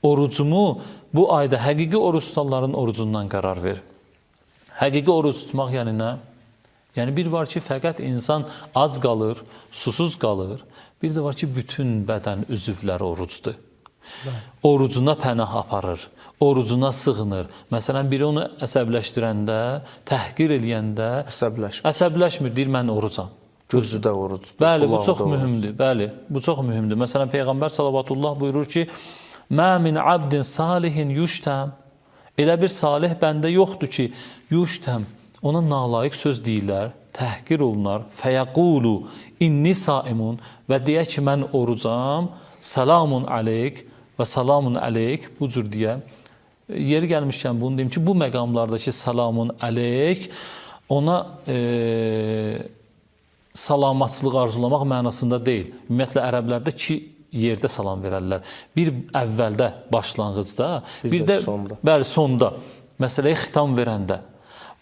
orucumu bu ayda həqiqi oruç tutanların orucundan qərar ver. Həqiqi oruc tutmaq yəni nə? Yəni bir var ki, fəqət insan ac qalır, susuz qalır. Bir də var ki, bütün bədən üzvləri orucdur. Orucuna pənah aparır, orucuna sığınır. Məsələn, biri onu əsəbləşdirəndə, təhqir eləyəndə əsəbləşmir, deyir, mən orucam. Gözü də orucdur. Bəli, bu çox mühümdür. Bəli, bu çox mühümdür. Məsələn, Peyğəmbər sallallahu buyurur ki, "Mə min abdin salihin yuştəm." Elə bir salih bəndə yoxdur ki, yuştəm, ona nalayiq söz deyirlər, təhqir olunar. Fəyəqulu inni saimun və deyə ki, mən orucam, salamun aleyk və salamun aleyk bu cür deyə. Yeri gəlmişkən bunu deyim ki, bu məqamlardakı salamun aleyk ona salamatçılıq arzulamaq mənasında deyil. Ümumiyyətlə, ərəblərdə iki yerdə salam verərlər. Bir əvvəldə, başlanğıcda, bir də sonda. Bəli, sonda. Məsələyə xitam verəndə.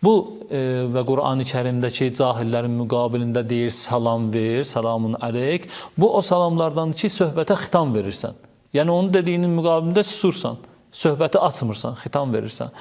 Bu və Qur'an-ı Kərimdəki cahillərin müqabilində deyir, salam ver, salamun aleyk. Bu o salamlardan ki, söhbətə xitam verirsən. Yəni, onun dediyinin müqabilində susursan, söhbəti açmırsan, xitam verirsən.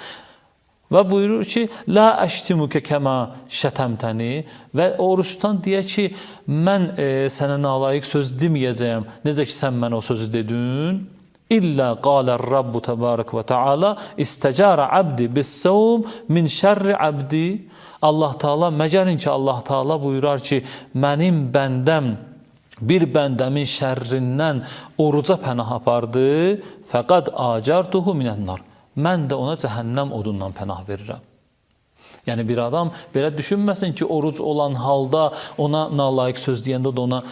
Və buyurur ki, "La əştimuke kəma şətəmtəni" və oruçdan deyə ki, mən sənə nalayiq söz deməyəcəyəm, necə ki, sən mənə o sözü dedin. İllə qalər Rabbu təbarək və teala istəcara abdi bis-savm min şərri abdi. Allah Taala, məgərin ki, Allah Taala buyurar ki, mənim bəndəm bir bəndəmin şərrindən oruca pənah apardı, fəqad acartuhu minən-nar. Mən də ona cəhənnəm odundan pənah verirəm. Yəni bir adam belə düşünməsin ki, oruc olan halda ona nalayiq söz deyəndə də ona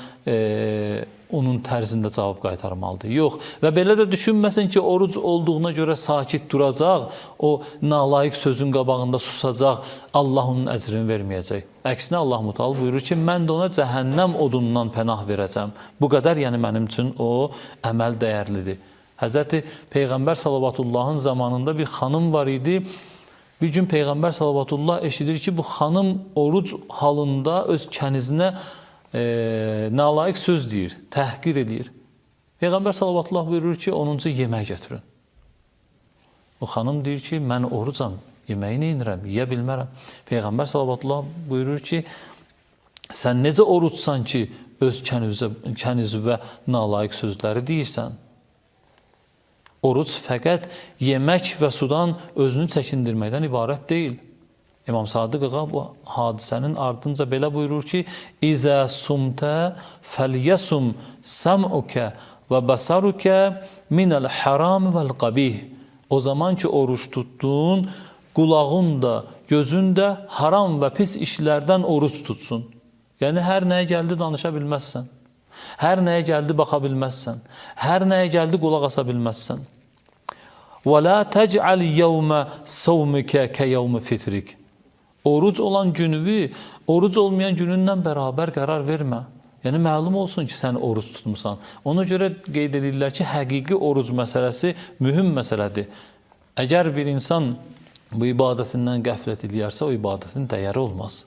onun tərzində cavab qaytarmalıdır. Yox. Və belə də düşünməsin ki, oruc olduğuna görə sakit duracaq, o nalayiq sözün qabağında susacaq, Allah onun əcrini verməyəcək. Əksinə Allah Mütəal buyurur ki, mən də ona cəhənnəm odundan pənah verəcəm. Bu qədər yəni mənim üçün o əməl dəyərlidir. Həzrəti Peyğəmbər sallavatullahın zamanında bir xanım var idi. Bir gün Peyğəmbər sallallahu eşidir ki, bu xanım oruc halında öz kənizinə nalayiq söz deyir, təhqir edir. Peyğəmbər sallallahu buyurur ki, onuncu yemək götürün. O xanım deyir ki, mən orucam, yeməyi neynirəm, yeyə bilmərəm. Peyğəmbər sallallahu buyurur ki, sən necə orucsan ki, öz kənizvə nalayiq sözləri deyirsən? Oruc fəqət yemək və sudan özünü çəkindirməkdən ibarət deyil. İmam Sadiq Ağa bu hadisənin ardınca belə buyurur ki, İzə sumtə fəlyəsum səm'ukə və bəsarukə minəl haram vəl qabih. O zaman ki, oruç tutdun, qulağın da, gözün də haram və pis işlərdən oruç tutsun. Yəni, hər nəyə gəldi danışa bilməzsən. Hər nəyə gəldi baxa bilməzsən. Hər nəyə gəldi qulaq asa bilməzsən. وَلَا تَجْعَلْ يَوْمَ سَوْمِكَ كَيَوْمِ فِتْرِكَ Oruc olan günüvü, oruc olmayan günündən bərabər qərar vermə. Yəni, məlum olsun ki, sən oruc tutmusan. Ona görə qeyd edirlər ki, həqiqi oruc məsələsi mühüm məsələdir. Əgər bir insan bu ibadətindən qəflət eləyərsə, o ibadətin dəyəri olmaz.